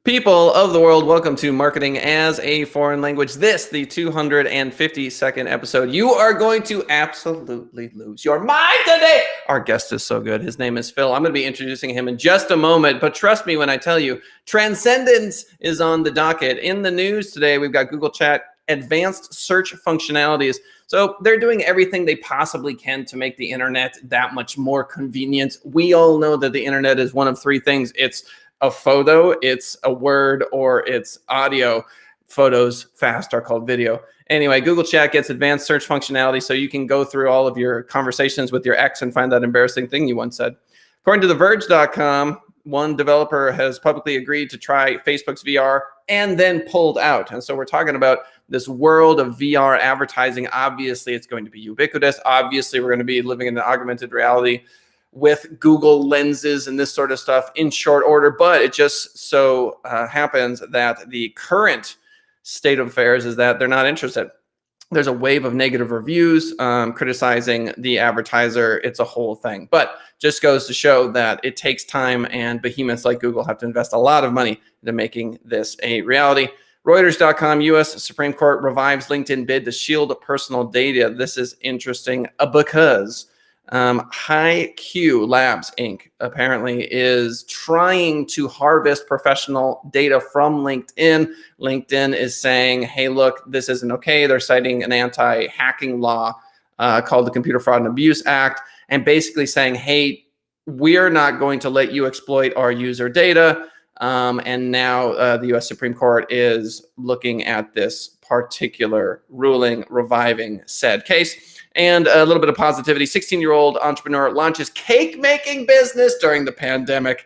People of the world, welcome to Marketing as a Foreign Language. The 252nd episode. You are going to absolutely lose your mind today. Our guest is so good. His name is Phil. I'm going to be introducing him in just a moment, but trust me when I tell you, transcendence is on the docket. In the news today, we've got Google Chat advanced search functionalities. So they're doing everything they possibly can to make the internet that much more convenient. We all know that the internet is one of three things. It's a photo, it's a word, or it's audio. Photos fast are called video. Anyway, Google Chat gets advanced search functionality so you can go through all of your conversations with your ex and find that embarrassing thing you once said. According to TheVerge.com, one developer has publicly agreed to try Facebook's VR and then pulled out. And so we're talking about this world of VR advertising. Obviously, it's going to be ubiquitous. Obviously, we're going to be living in an augmented reality with Google lenses and this sort of stuff in short order. But it just so happens that the current state of affairs is that they're not interested. There's a wave of negative reviews criticizing the advertiser. It's a whole thing. But just goes to show that it takes time, and behemoths like Google have to invest a lot of money into making this a reality. Reuters.com, U.S. Supreme Court revives LinkedIn bid to shield personal data. This is interesting because HiQ Labs Inc. apparently is trying to harvest professional data from LinkedIn. LinkedIn is saying, hey, look, this isn't okay. They're citing an anti-hacking law called the Computer Fraud and Abuse Act, and basically saying, hey, we're not going to let you exploit our user data. And now the U.S. Supreme Court is looking at this particular ruling, reviving said case. And a little bit of positivity. 16-year-old entrepreneur launches cake-making business during the pandemic.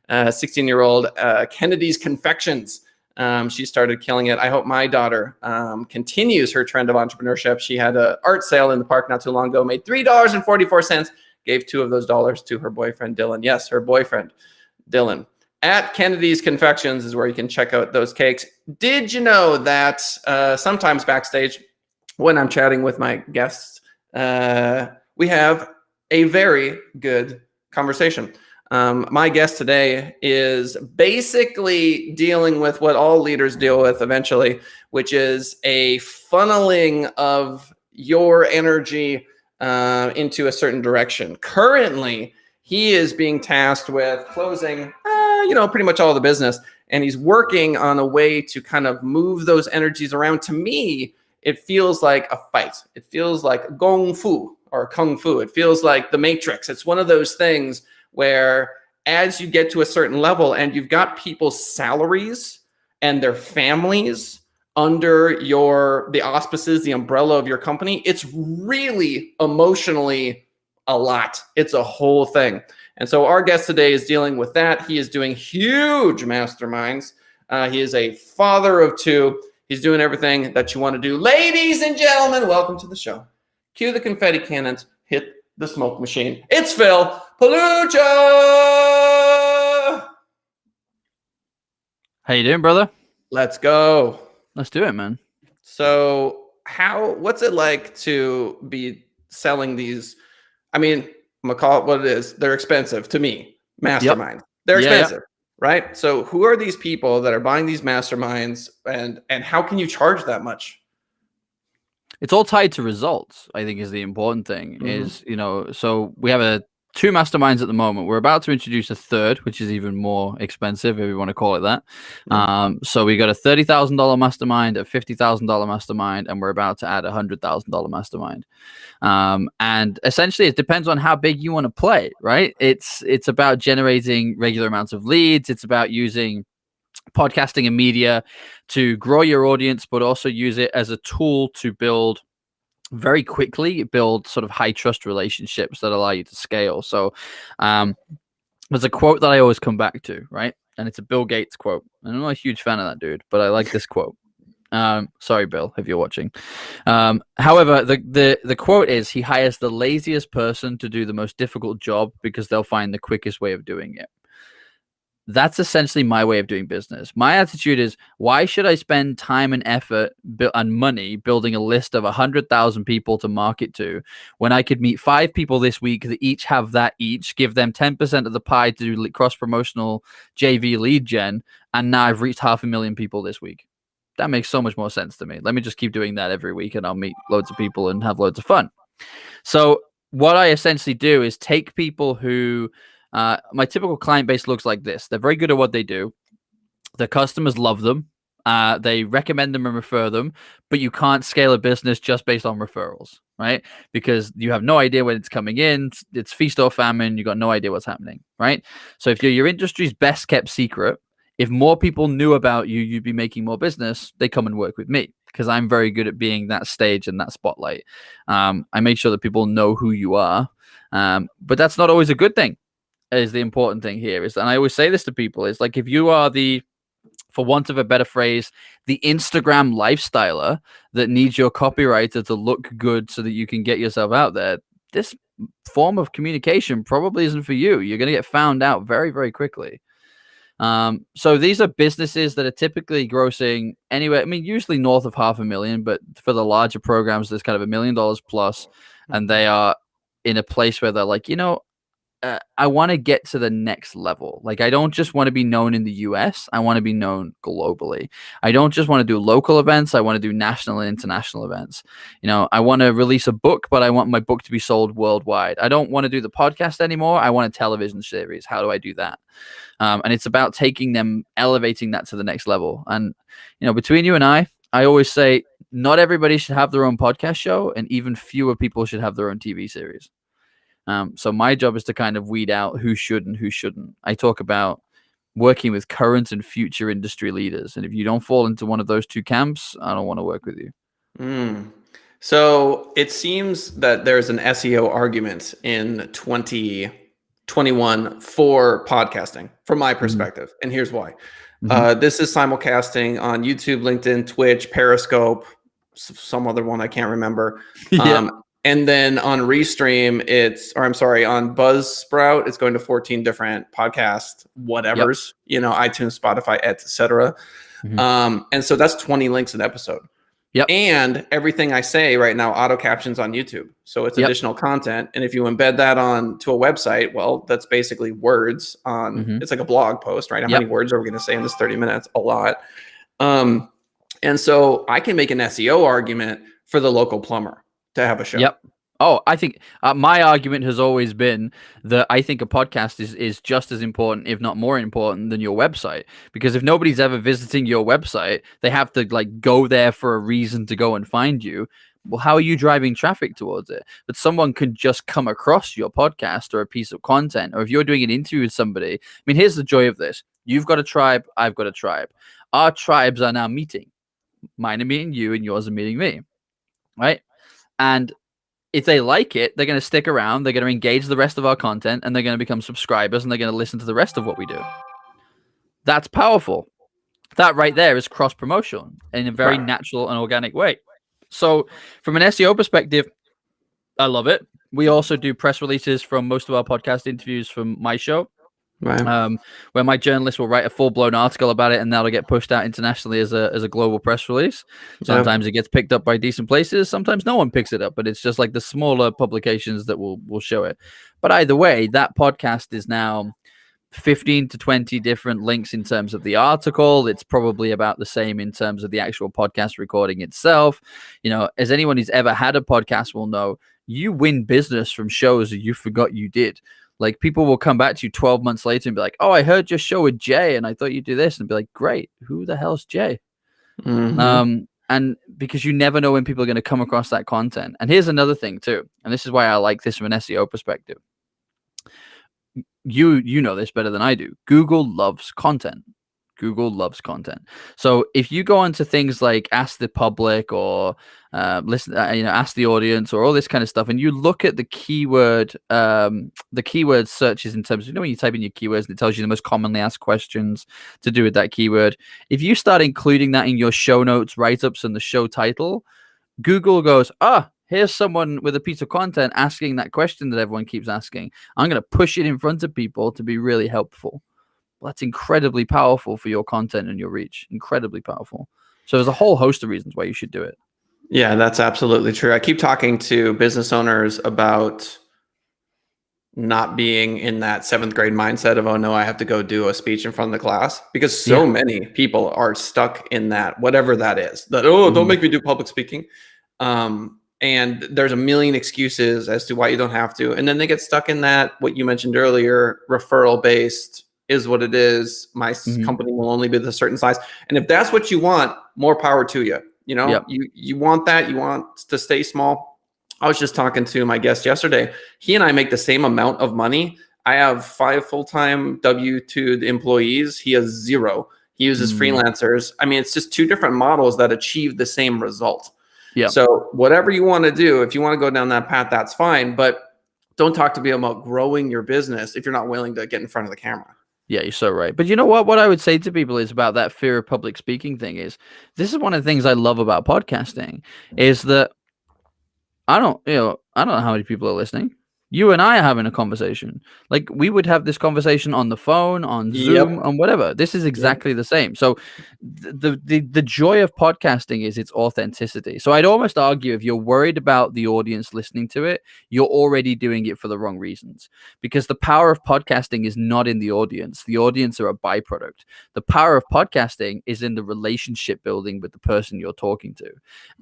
16-year-old Kennedy's Confections. She started killing it. I hope my daughter continues her trend of entrepreneurship. She had an art sale in the park not too long ago, made $3.44, gave $2 of those dollars to her boyfriend, Dylan. Yes, her boyfriend, Dylan. At Kennedy's Confections is where you can check out those cakes. Did you know that sometimes backstage, when I'm chatting with my guests, we have a very good conversation. My guest today is basically dealing with what all leaders deal with eventually, which is a funneling of your energy into a certain direction. Currently, he is being tasked with closing, pretty much all the business, and he's working on a way to kind of move those energies around. To me, it feels like a fight. It feels like Gong Fu or Kung Fu. It feels like the Matrix. It's one of those things where as you get to a certain level and you've got people's salaries and their families under the auspices, the umbrella of your company, it's really emotionally a lot. It's a whole thing. And so our guest today is dealing with that. He is doing huge masterminds. He is a father of two. He's doing everything that you want to do. Ladies and gentlemen, welcome to the show. Cue the confetti cannons. Hit the smoke machine. It's Phil Pelucha. How you doing, brother? Let's go. Let's do it, man. So what's it like to be selling these? I mean, I'm going to call it what it is. They're expensive to me. Masterminds. Yep. They're expensive. Yep. Right? So who are these people that are buying these masterminds, and how can you charge that much? It's all tied to results, I think, is the important thing. Mm-hmm. So we have two masterminds at the moment. We're about to introduce a third, which is even more expensive, if you want to call it that. Mm-hmm. So we got a $30,000 mastermind, a $50,000 mastermind, and we're about to add a $100,000 mastermind. And essentially, it depends on how big you want to play, right? It's about generating regular amounts of leads. It's about using podcasting and media to grow your audience, but also use it as a tool to build sort of high trust relationships that allow you to scale. So there's a quote that I always come back to, right? And it's a Bill Gates quote. And I'm not a huge fan of that dude, but I like this quote. Sorry, Bill, if you're watching. However, the quote is, he hires the laziest person to do the most difficult job because they'll find the quickest way of doing it. That's essentially my way of doing business. My attitude is, why should I spend time and effort and money building a list of 100,000 people to market to when I could meet 5 people this week that each have that each, give them 10% of the pie to do cross-promotional JV lead gen, and now I've reached 500,000 people this week. That makes so much more sense to me. Let me just keep doing that every week and I'll meet loads of people and have loads of fun. So what I essentially do is take people who my typical client base looks like this. They're very good at what they do. The customers love them. They recommend them and refer them, but you can't scale a business just based on referrals, right? Because you have no idea when it's coming in. It's feast or famine. You got no idea what's happening, right? So if you're your industry's best kept secret, if more people knew about you, you'd be making more business. They come and work with me because I'm very good at being that stage and that spotlight. I make sure that people know who you are, but that's not always a good thing. Is the important thing here is, and I always say this to people, is like, if you are the, for want of a better phrase, the Instagram lifestyler that needs your copywriter to look good so that you can get yourself out there, this form of communication probably isn't for you. You're going to get found out very, very quickly. So these are businesses that are typically grossing anywhere, I mean, usually north of 500,000, but for the larger programs, there's kind of $1 million plus, and they are in a place where they're like, I want to get to the next level. Like, I don't just want to be known in the US. I want to be known globally. I don't just want to do local events. I want to do national and international events. I want to release a book, but I want my book to be sold worldwide. I don't want to do the podcast anymore. I want a television series. How do I do that? And it's about taking them, elevating that to the next level. And, between you and I always say not everybody should have their own podcast show, and even fewer people should have their own TV series. So my job is to kind of weed out who should and who shouldn't. I talk about working with current and future industry leaders. And if you don't fall into one of those two camps, I don't want to work with you. So it seems that there's an SEO argument in 2021 for podcasting, from my perspective. And here's why. This is simulcasting on YouTube, LinkedIn, Twitch, Periscope, some other one I can't remember. And then on Restream, on Buzzsprout, it's going to 14 different podcast whatevers, iTunes, Spotify, etc. And so that's 20 links an episode. And everything I say right now auto captions on YouTube. So it's additional content. And if you embed that onto a website, well, that's basically words on, it's like a blog post, right? How many words are we going to say in this 30 minutes? A lot. And so I can make an SEO argument for the local plumber to have a show. Oh, I think my argument has always been that I think a podcast is just as important, if not more important, than your website. Because if nobody's ever visiting your website, they have to go there for a reason to go and find you. Well, how are you driving traffic towards it? But someone can just come across your podcast or a piece of content, or if you're doing an interview with somebody. I mean, here's the joy of this. You've got a tribe. I've got a tribe. Our tribes are now meeting. Mine are meeting you and yours are meeting me. Right? And if they like it, they're going to stick around. They're going to engage the rest of our content, and they're going to become subscribers, and they're going to listen to the rest of what we do. That's powerful. That right there is cross promotion in a very natural and organic way. So from an SEO perspective, I love it. We also do press releases from most of our podcast interviews from my show. Where my journalist will write a full-blown article about it, and that'll get pushed out internationally as a global press release. Sometimes it gets picked up by decent places. Sometimes no one picks it up, but it's just like the smaller publications that will show it. But either way, that podcast is now 15 to 20 different links in terms of the article. It's probably about the same in terms of the actual podcast recording itself. As anyone who's ever had a podcast will know, you win business from shows that you forgot you did. Like, people will come back to you 12 months later and be like, oh, I heard your show with Jay and I thought you do this. And be like, great. Who the hell's Jay? And because you never know when people are going to come across that content. And here's another thing too. And this is why I like this from an SEO perspective. You know this better than I do. Google loves content. So if you go onto things like Ask the Public or Ask the Audience or all this kind of stuff, and you look at the keyword searches in terms of, when you type in your keywords and it tells you the most commonly asked questions to do with that keyword. If you start including that in your show notes, write-ups, and the show title, Google goes, here's someone with a piece of content asking that question that everyone keeps asking. I'm going to push it in front of people to be really helpful. Well, that's incredibly powerful for your content and your reach. Incredibly powerful. So there's a whole host of reasons why you should do it. Yeah, that's absolutely true. I keep talking to business owners about not being in that seventh grade mindset of, oh no, I have to go do a speech in front of the class, because so many people are stuck in that, whatever that is, that, oh, don't make me do public speaking. And there's a million excuses as to why you don't have to. And then they get stuck in that, what you mentioned earlier, referral based is what it is. My company will only be the certain size. And if that's what you want, more power to you. You know, you want that, you want to stay small. I was just talking to my guest yesterday. He and I make the same amount of money. I have 5 full-time W-2 employees. He has 0. He uses freelancers. I mean, it's just 2 different models that achieve the same result. Yeah. So whatever you want to do, if you want to go down that path, that's fine. But don't talk to me about growing your business if you're not willing to get in front of the camera. Yeah, you're so right. But you know what? What I would say to people is about that fear of public speaking thing is, this is one of the things I love about podcasting, is that I don't know how many people are listening. You and I are having a conversation. Like, we would have this conversation on the phone, on Zoom, on whatever. This is exactly the same. So the joy of podcasting is its authenticity. So I'd almost argue, if you're worried about the audience listening to it, you're already doing it for the wrong reasons. Because the power of podcasting is not in the audience. The audience are a byproduct. The power of podcasting is in the relationship building with the person you're talking to.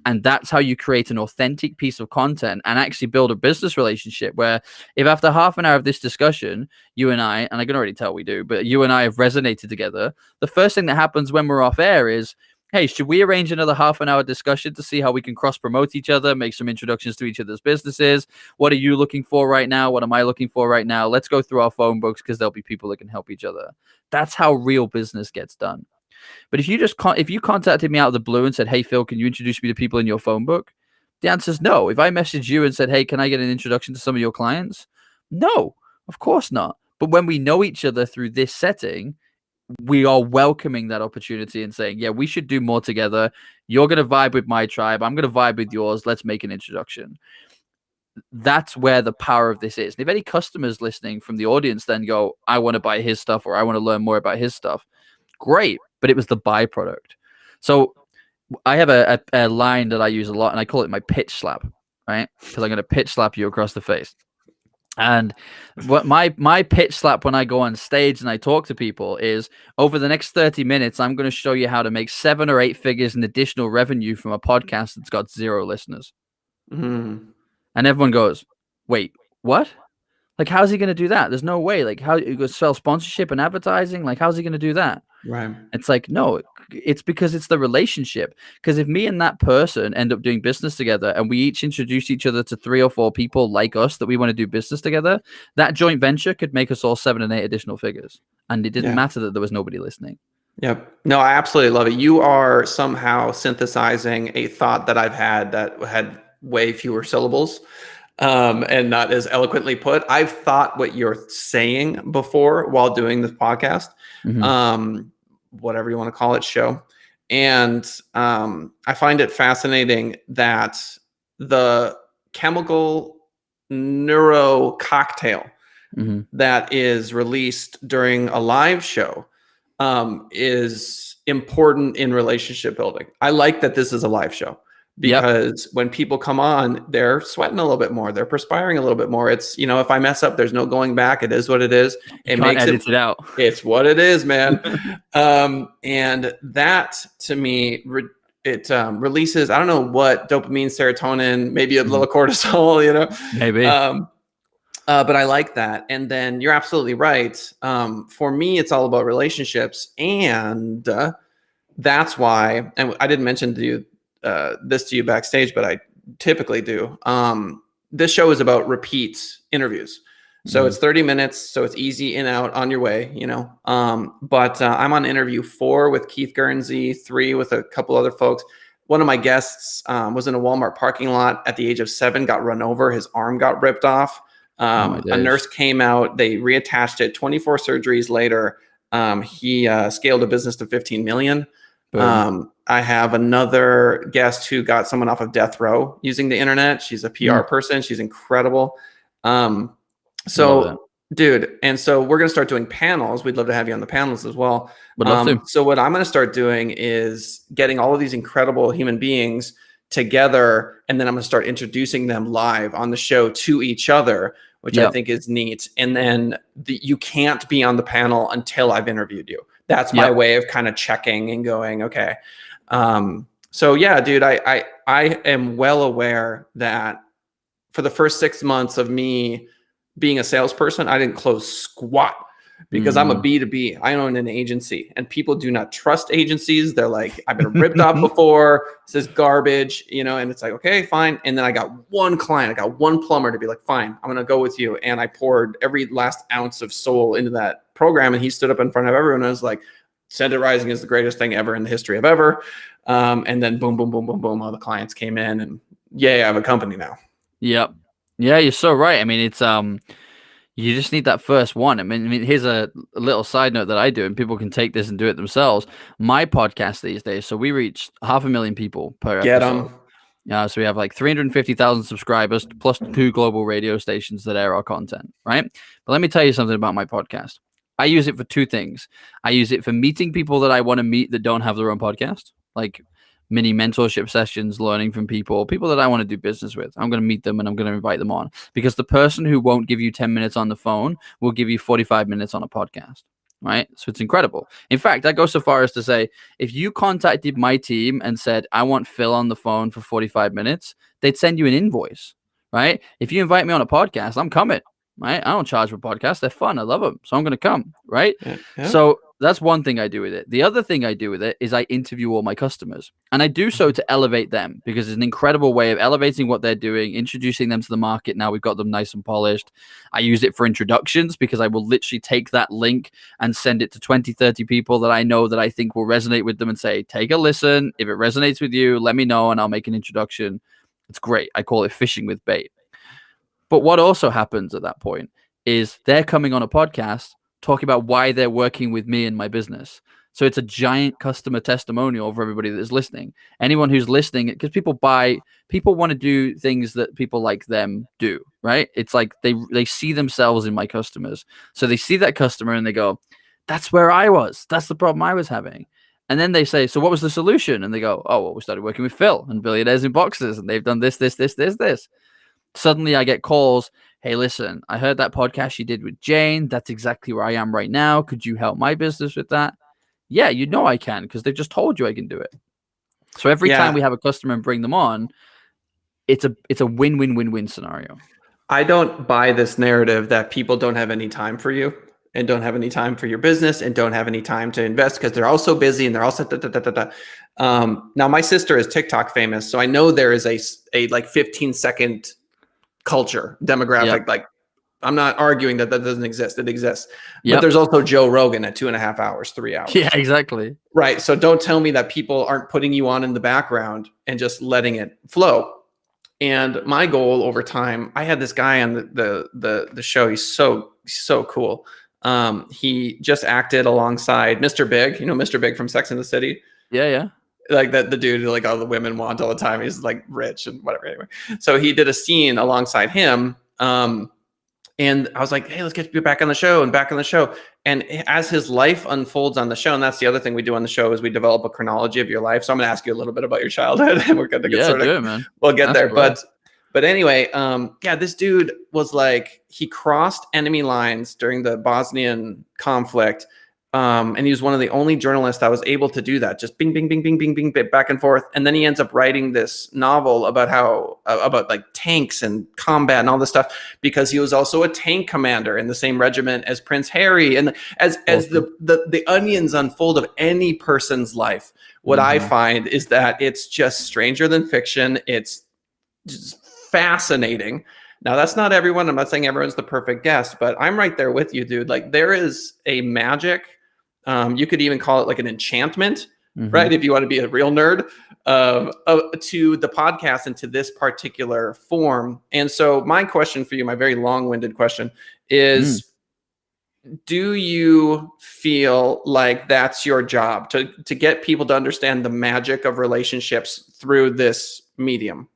And that's how you create an authentic piece of content and actually build a business relationship, where if after half an hour of this discussion, you and I can already tell we do, but you and I have resonated together, the first thing that happens when we're off air is, hey, should we arrange another half an hour discussion to see how we can cross promote each other, make some introductions to each other's businesses? What are you looking for right now? What am I looking for right now? Let's go through our phone books, because there'll be people that can help each other. That's how real business gets done. But if you contacted me out of the blue and said, hey, Phil, can you introduce me to people in your phone book? The answer is no. If I messaged you and said, hey, can I get an introduction to some of your clients? No, of course not. But when we know each other through this setting, we are welcoming that opportunity and saying, yeah, we should do more together. You're going to vibe with my tribe. I'm going to vibe with yours. Let's make an introduction. That's where the power of this is. And if any customers listening from the audience then go, I want to buy his stuff, or I want to learn more about his stuff, great. But it was the byproduct. So I have a line that I use a lot, and I call it my pitch slap, right? Because I'm going to pitch slap you across the face. And what my pitch slap when I go on stage and I talk to people is, over the next 30 minutes, I'm going to show you how to make 7 or 8 figures in additional revenue from a podcast that's got 0 listeners. And everyone goes, wait, what? Like, how's he going to do that? There's no way. Like, how you go sell sponsorship and advertising? Like, how's he going to do that? Right. It's like, no, it's because it's the relationship. Because if me and that person end up doing business together, and we each introduce each other to 3 or 4 people like us that we want to do business together, that joint venture could make us all 7 and 8 additional figures. And it didn't matter that there was nobody listening. Yep. No, I absolutely love it. You are somehow synthesizing a thought that I've had that had way fewer syllables. And not as eloquently put. I've thought what you're saying before while doing this podcast, whatever you want to call it, show. And I find it fascinating that the chemical neuro cocktail that is released during a live show is important in relationship building. I like that this is a live show. Because when people come on, they're sweating a little bit more. They're perspiring a little bit more. It's, if I mess up, there's no going back. It is what it is. It makes it out. It's what it is, man. And that, to me, it releases, I don't know what, dopamine, serotonin, maybe a little cortisol, Maybe. But I like that. And then you're absolutely right. For me, it's all about relationships. And that's why, and I didn't mention to you, this to you backstage, but I typically do. This show is about repeat interviews. So it's 30 minutes. So it's easy in, out, on your way, but I'm on interview 4 with Keith Guernsey, 3 with a couple other folks. One of my guests was in a Walmart parking lot at the age of 7, got run over. His arm got ripped off. A nurse came out. They reattached it. 24 surgeries later, he scaled a business to 15 million. I have another guest who got someone off of death row using the internet. She's a PR person. She's incredible. So Dude, and so we're going to start doing panels. We'd love to have you on the panels as well. Would love to. So what I'm going to start doing is getting all of these incredible human beings together, and then I'm going to start introducing them live on the show to each other, which I think is neat. And then you can't be on the panel until I've interviewed you. That's my way of kind of checking and going, okay. So yeah, dude, I am well aware that for the first 6 months of me being a salesperson, I didn't close squat because I'm a B2B. I own an agency, and people do not trust agencies. They're like, I've been ripped off before. This is garbage, and it's like, okay, fine. And then I got one client, I got one plumber to be like, fine, I'm going to go with you. And I poured every last ounce of soul into that program. And he stood up in front of everyone and was like, Send It Rising is the greatest thing ever in the history of ever. And then boom, boom, boom, boom, boom. All the clients came in, and I have a company now. Yep. Yeah, you're so right. I mean, it's you just need that first one. I mean, here's a little side note that I do, and people can take this and do it themselves. My podcast these days, so we reach 500,000 people per episode. So we have like 350,000 subscribers, plus 2 global radio stations that air our content, right? But let me tell you something about my podcast. I use it for 2 things. I use it for meeting people that I want to meet that don't have their own podcast, like mini mentorship sessions, learning from people that I want to do business with. I'm going to meet them and I'm going to invite them on, because the person who won't give you 10 minutes on the phone will give you 45 minutes on a podcast, right? So it's incredible. In fact, I go so far as to say, if you contacted my team and said, I want Phil on the phone for 45 minutes, they'd send you an invoice, right? If you invite me on a podcast, I'm coming, right? I don't charge for podcasts. They're fun. I love them. So I'm going to come, right? Yeah. So that's one thing I do with it. The other thing I do with it is I interview all my customers, and I do so to elevate them, because it's an incredible way of elevating what they're doing, introducing them to the market. Now we've got them nice and polished. I use it for introductions, because I will literally take that link and send it to 20, 30 people that I know that I think will resonate with them and say, take a listen. If it resonates with you, let me know and I'll make an introduction. It's great. I call it fishing with bait. But what also happens at that point is they're coming on a podcast talking about why they're working with me in my business. So it's a giant customer testimonial for everybody that is listening. Anyone who's listening, because people want to do things that people like them do, right? It's like they see themselves in my customers. So they see that customer and they go, that's where I was. That's the problem I was having. And then they say, so what was the solution? And they go, oh, well, we started working with Phil and Billionaires in Boxes, and they've done this. Suddenly I get calls. Hey, listen, I heard that podcast you did with Jane. That's exactly where I am right now. Could you help my business with that? Yeah, I can, because they've just told you I can do it. So every time we have a customer and bring them on, it's a win-win-win-win scenario. I don't buy this narrative that people don't have any time for you and don't have any time for your business and don't have any time to invest because they're all so busy and they're all now my sister is TikTok famous, so I know there is a like 15-second culture demographic. Yep. Like, I'm not arguing that doesn't exist. It exists. Yep. But there's also Joe Rogan at 2.5 hours, 3 hours. Yeah, exactly. Right. So don't tell me that people aren't putting you on in the background and just letting it flow. And my goal over time, I had this guy on the show. He's so cool. He just acted alongside Mr. Big, Mr. Big from Sex and the City. Yeah. Like the dude like all the women want all the time. He's like rich and whatever. Anyway, so he did a scene alongside him. And I was like, hey, let's get you back on the show. And as his life unfolds on the show, and that's the other thing we do on the show, is we develop a chronology of your life. So I'm going to ask you a little bit about your childhood, and we're going to get started. Do it, man. We'll get there. But anyway, this dude was like, he crossed enemy lines during the Bosnian conflict. And he was one of the only journalists that was able to do that. Just bing, bing, bing, bing, bing, bing, back and forth. And then he ends up writing this novel about about like tanks and combat and all this stuff, because he was also a tank commander in the same regiment as Prince Harry. And as the onions unfold of any person's life, what I find is that it's just stranger than fiction. It's just fascinating. Now, that's not everyone. I'm not saying everyone's the perfect guest, but I'm right there with you, dude. Like, there is a magic. You could even call it like an enchantment, right? If you want to be a real nerd, to the podcast and to this particular form. And so my question for you, my very long-winded question is, do you feel like that's your job to get people to understand the magic of relationships through this medium?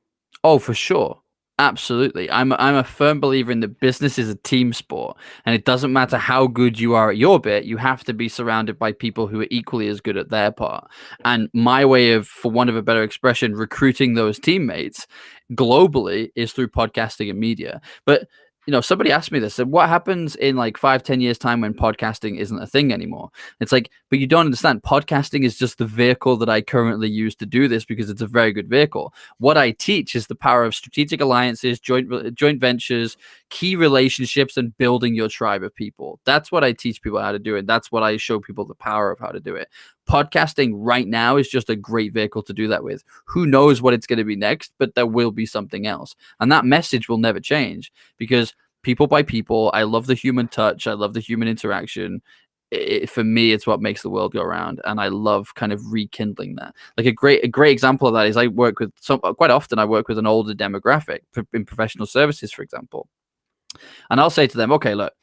Oh, for sure. Absolutely. I'm a firm believer in that business is a team sport, and it doesn't matter how good you are at your bit, you have to be surrounded by people who are equally as good at their part. And my way of, for want of a better expression, recruiting those teammates globally is through podcasting and media. But somebody asked me this, said, what happens in like 5-10 years time when podcasting isn't a thing anymore? It's like, but you don't understand, podcasting is just the vehicle that I currently use to do this because it's a very good vehicle. What I teach is the power of strategic alliances, joint ventures, key relationships, and building your tribe of people. That's what I teach people how to do, and that's what I show people the power of how to do it. Podcasting right now is just a great vehicle to do that with. Who knows what it's going to be next, but there will be something else. And that message will never change because people by people, I love the human touch. I love the human interaction. For me, it's what makes the world go round, and I love kind of rekindling that. Like a great example of that is I work with quite often. I work with an older demographic in professional services, for example, and I'll say to them, "Okay, look,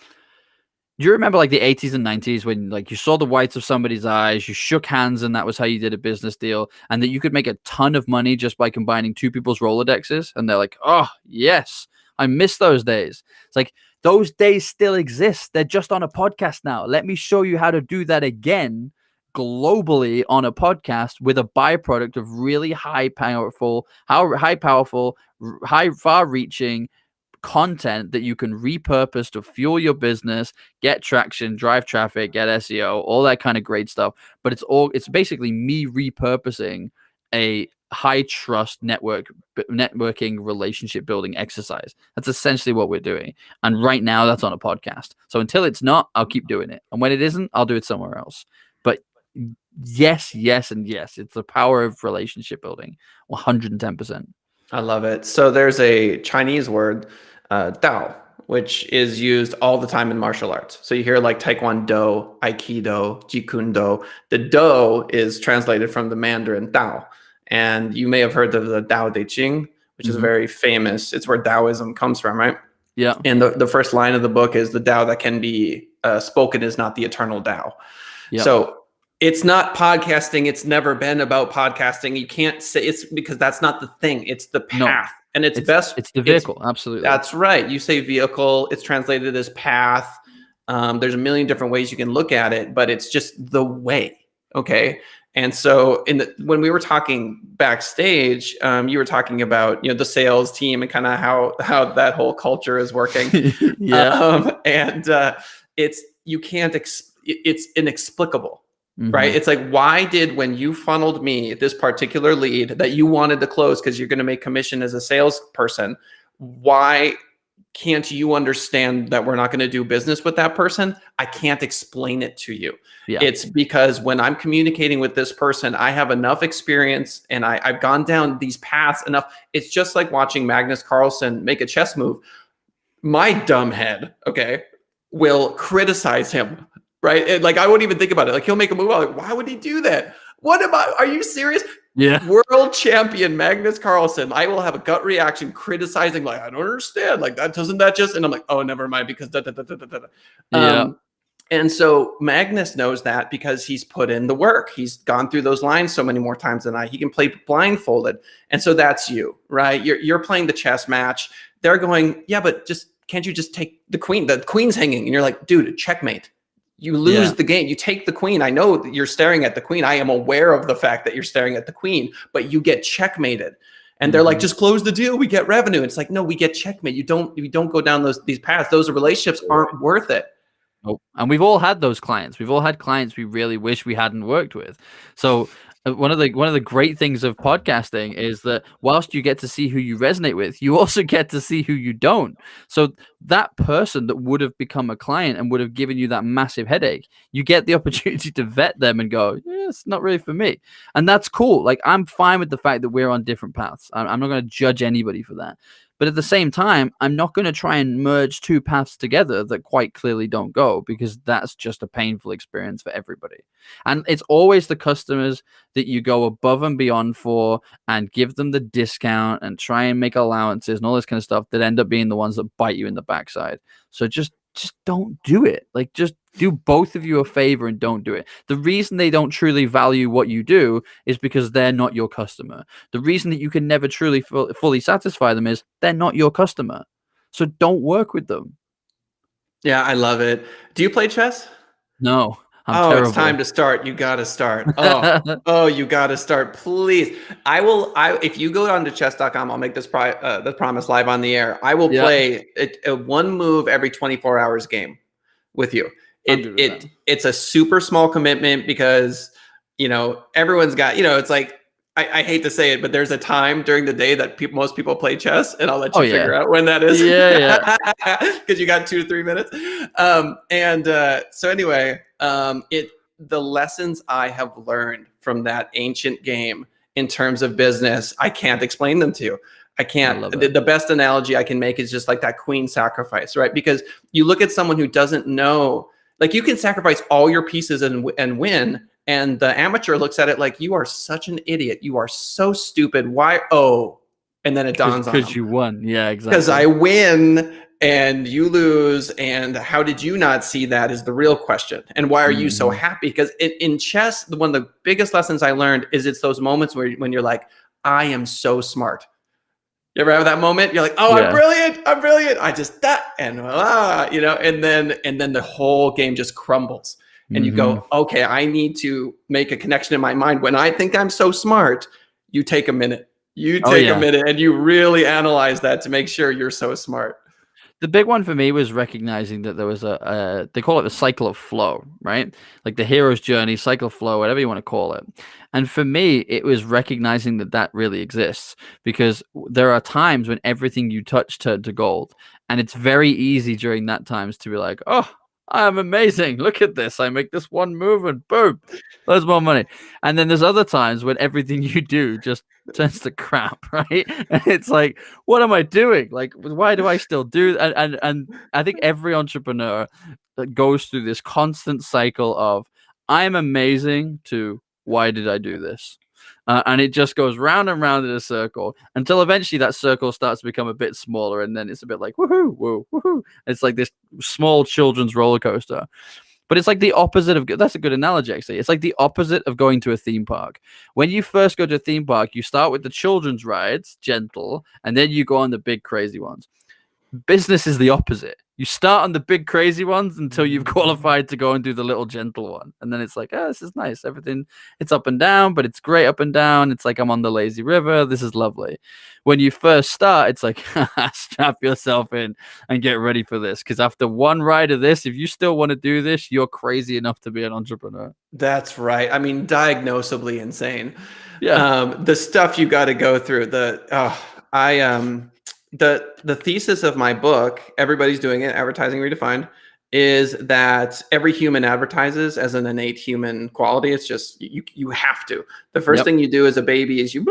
do you remember like the 80s and 90s when like you saw the whites of somebody's eyes, you shook hands, and that was how you did a business deal, and that you could make a ton of money just by combining two people's Rolodexes?" And they're like, "Oh yes, I miss those days." It's like, those days still exist. They're just on a podcast now. Let me show you how to do that again globally on a podcast with a byproduct of really high powerful, far reaching content that you can repurpose to fuel your business, get traction, drive traffic, get SEO, all that kind of great stuff. But it's basically me repurposing a high trust networking relationship building exercise. That's essentially what we're doing. And right now that's on a podcast. So until it's not, I'll keep doing it. And when it isn't, I'll do it somewhere else. But yes, and yes, it's the power of relationship building. 110%. I love it. So there's a Chinese word, Dao, which is used all the time in martial arts. So you hear like Taekwondo, Aikido, Jeet The Do is translated from the Mandarin Dao. And you may have heard of the Dao De Jing, which is very famous. It's where Taoism comes from, right? Yeah. And the first line of the book is the Dao that can be spoken is not the eternal Dao. Yep. So it's not podcasting. It's never been about podcasting. You can't say it's because that's not the thing. It's the path. No, and it's the vehicle. Absolutely. That's right. You say vehicle, it's translated as path. There's a million different ways you can look at it, but it's just the way. Okay. And so when we were talking backstage, you were talking about, the sales team and kind of how that whole culture is working. Yeah. It's inexplicable. Right. It's like, why did, when you funneled me this particular lead that you wanted to close because you're going to make commission as a salesperson, why can't you understand that we're not going to do business with that person? I can't explain it to you. Yeah. It's because when I'm communicating with this person, I have enough experience and I've gone down these paths enough. It's just like watching Magnus Carlsen make a chess move. My dumb head, okay, will criticize him. Right. And like, I wouldn't even think about it. Like, he'll make a move. I'm like, why would he do that? Are you serious? Yeah. World champion Magnus Carlsen. I will have a gut reaction criticizing, like, I don't understand. Like, and I'm like, oh, never mind, because Yeah. And so Magnus knows that because he's put in the work. He's gone through those lines so many more times than I. He can play blindfolded. And so that's you, right? You're playing the chess match. They're going, yeah, but can't you just take the queen? The queen's hanging. And you're like, dude, checkmate. You lose the game. You take the queen. I know that you're staring at the queen. I am aware of the fact that you're staring at the queen, but you get checkmated. And they're like, just close the deal. We get revenue. It's like, no, we get checkmate. You don't go down these paths. Those relationships aren't worth it. Nope. And we've all had those clients. We've all had clients we really wish we hadn't worked with. So one of the great things of podcasting is that whilst you get to see who you resonate with, you also get to see who you don't. So that person that would have become a client and would have given you that massive headache, you get the opportunity to vet them and go, yeah, it's not really for me. And that's cool. Like, I'm fine with the fact that we're on different paths. I'm not going to judge anybody for that. But at the same time, I'm not going to try and merge two paths together that quite clearly don't go, because that's just a painful experience for everybody. And it's always the customers that you go above and beyond for and give them the discount and try and make allowances and all this kind of stuff that end up being the ones that bite you in the backside. So just just don't do it. Like, just do both of you a favor and don't do it. The reason they don't truly value what you do is because they're not your customer. The reason that you can never truly fully satisfy them is they're not your customer. So don't work with them. Yeah, I love it. Do you play chess? No, I'm Oh, it's time terrible. to start. You got to start. Oh, you got to start. Please. If you go on to chess.com, I'll make this the promise live on the air. I will Yeah, play a one move every 24 hours game with you. I'm good with that. It's a super small commitment because, everyone's got, it's like, I hate to say it, but there's a time during the day that most people play chess, and I'll let you figure out when that is. Yeah. Because you got 2 to 3 minutes. So anyway, the lessons I have learned from that ancient game in terms of business, I can't explain them to you. I can't. The best analogy I can make is just like that queen sacrifice, right? Because you look at someone who doesn't know, like you can sacrifice all your pieces and win. And the amateur looks at it like, you are such an idiot. You are so stupid. Why? Oh, and then it dawns on them. Because you won. Yeah, exactly. Because I win and you lose. And how did you not see that is the real question. And why are you so happy? Because in chess, one of the biggest lessons I learned is it's those moments when you're like, I am so smart. You ever have that moment? You're like, oh, yeah. I'm brilliant. I just that and and then the whole game just crumbles. And you go, okay, I need to make a connection in my mind. When I think I'm so smart, you take a minute. You take a minute and you really analyze that to make sure you're so smart. The big one for me was recognizing that there was they call it the cycle of flow, right? Like the hero's journey, cycle of flow, whatever you want to call it. And for me, it was recognizing that really exists, because there are times when everything you touch turned to gold. And it's very easy during that times to be like, oh, I'm amazing. Look at this. I make this one move and boom, loads more money. And then there's other times when everything you do just turns to crap, right? And it's like, what am I doing? Like, why do I still do that? And I think every entrepreneur goes through this constant cycle of I'm amazing to why did I do this? And it just goes round and round in a circle until eventually that circle starts to become a bit smaller, and then it's a bit like woohoo, woo, woohoo. It's like this small children's roller coaster. But it's like the opposite of, that's a good analogy, actually. It's like the opposite of going to a theme park. When you first go to a theme park, you start with the children's rides, gentle, and then you go on the big crazy ones. Business is the opposite. You start on the big crazy ones until you've qualified to go and do the little gentle one. And then it's like, oh, this is nice. Everything, it's up and down, but it's great up and down. It's like I'm on the lazy river. This is lovely. When you first start, it's like, strap yourself in and get ready for this. Because after one ride of this, if you still want to do this, you're crazy enough to be an entrepreneur. That's right. I mean, diagnosably insane. Yeah. The stuff you got to go through. The thesis of my book, Everybody's Doing It, Advertising Redefined, is that every human advertises as an innate human quality. It's just you have to. The first thing you do as a baby is you,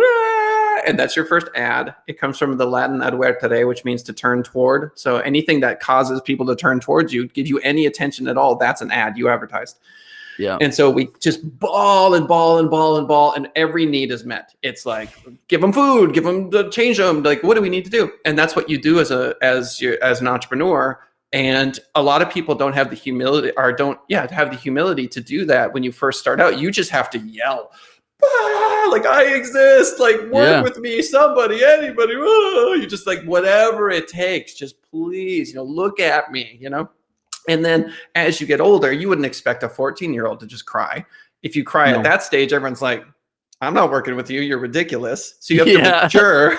and that's your first ad. It comes from the Latin advertere, which means to turn toward. So anything that causes people to turn towards you, give you any attention at all, that's an ad you advertised. Yeah. And so we just ball, and every need is met. It's like, give them food, change them. Like, what do we need to do? And that's what you do as an entrepreneur. And a lot of people don't have the humility have the humility to do that. When you first start out, you just have to yell, like, I exist, like, work with me, somebody, anybody. You just like, whatever it takes, just please, look at me, And then as you get older, you wouldn't expect a 14-year-old to just cry. If you cry at that stage, everyone's like, I'm not working with you. You're ridiculous. So you have to mature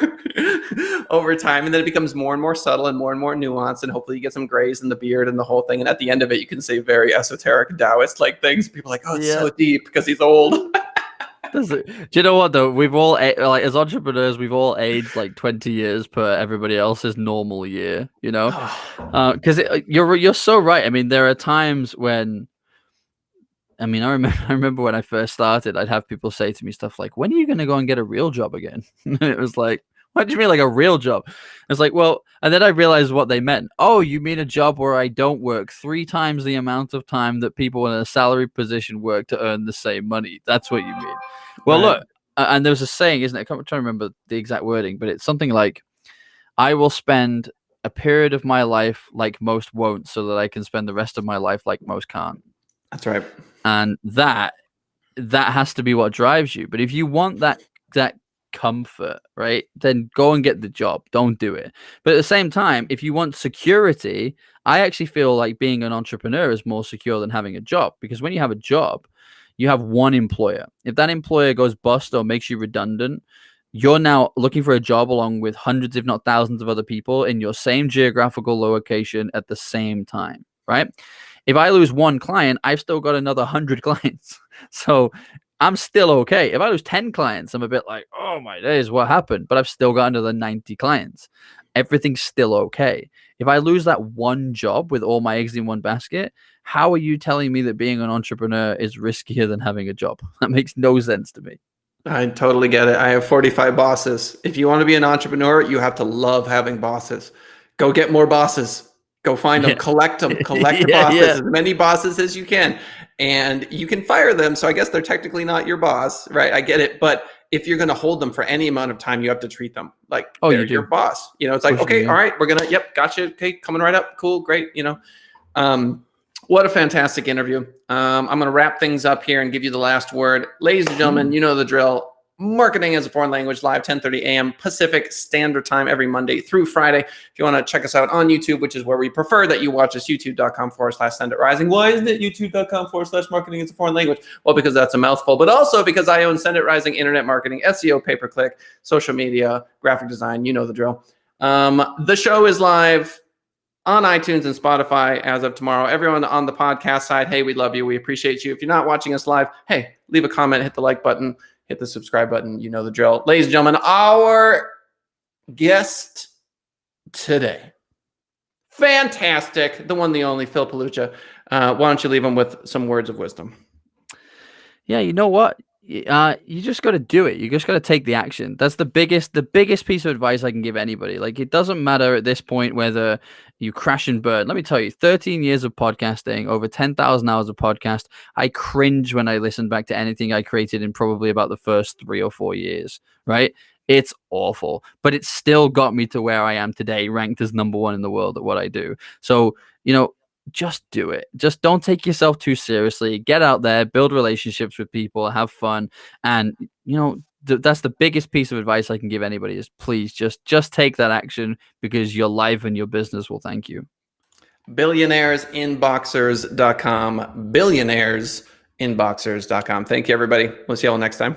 over time. And then it becomes more and more subtle and more nuanced. And hopefully you get some grays in the beard and the whole thing. And at the end of it, you can say very esoteric Taoist-like things. People are like, oh, it's so deep because he's old. Do you know what though? We've all as entrepreneurs, we've all aged like 20 years per everybody else's normal year. Because you're so right. I mean, there are times when, I remember when I first started, I'd have people say to me stuff like, "When are you going to go and get a real job again?" And it was like, what do you mean, like a real job? It's like, well, and then I realized what they meant. Oh, you mean a job where I don't work 3 times the amount of time that people in a salary position work to earn the same money. That's what you mean. Well, look, and there's a saying, isn't it? I'm trying to remember the exact wording, but it's something like, I will spend a period of my life like most won't, so that I can spend the rest of my life like most can't. That's right. And that has to be what drives you. But if you want that comfort, right, then go and get the job. Don't do it. But at the same time, if you want security, I actually feel like being an entrepreneur is more secure than having a job, because when you have a job, you have one employer. If that employer goes bust or makes you redundant, you're now looking for a job along with hundreds, if not thousands, of other people in your same geographical location at the same time, right? If I lose one client, I've still got another 100 clients. So I'm still okay. If I lose 10 clients, I'm a bit like, oh my days, what happened? But I've still got another 90 clients. Everything's still okay. If I lose that one job with all my eggs in one basket, how are you telling me that being an entrepreneur is riskier than having a job? That makes no sense to me. I totally get it. I have 45 bosses. If you want to be an entrepreneur, you have to love having bosses. Go get more bosses. Go find them, collect Yeah, bosses, yeah. as many bosses as you can. And you can fire them. So I guess they're technically not your boss, right? I get it. But if you're going to hold them for any amount of time, you have to treat them like they're your boss. You know, it's like, okay, all right, we're going to, yep, gotcha. Okay, coming right up. Cool, great. You know, what a fantastic interview. I'm going to wrap things up here and give you the last word. Ladies and gentlemen, you know the drill. Marketing as a Foreign Language live, 10:30 a.m. Pacific Standard Time every Monday through Friday. If you want to check us out on YouTube, which is where we prefer that you watch us, youtube.com/SendItRising. Why isn't it youtube.com/marketing as a foreign language? Well, because that's a mouthful, but also because I own Send It Rising, internet marketing, SEO, pay-per-click, social media, graphic design. You know the drill. The show is live on iTunes and Spotify as of tomorrow. Everyone on the podcast side, hey, we love you. We appreciate you. If you're not watching us live, hey, leave a comment, hit the like button, hit the subscribe button. You know the drill. Ladies and gentlemen, our guest today, fantastic, the one, the only, Phil Pelucha. Why don't you leave him with some words of wisdom? Yeah, you know what? You just got to do it. You just got to take the action. That's the biggest piece of advice I can give anybody. Like, it doesn't matter at this point whether you crash and burn. Let me tell you, 13 years of podcasting, over 10,000 hours of podcast. I cringe when I listen back to anything I created in probably about the first 3 or 4 years, right? It's awful, but it still got me to where I am today, ranked as #1 in the world at what I do. So, you know, just do it. Just don't take yourself too seriously. Get out there, build relationships with people, have fun. And, you know, that's the biggest piece of advice I can give anybody is please just take that action, because your life and your business will thank you. Billionairesinboxers.com. Billionairesinboxers.com. Thank you, everybody. We'll see you all next time.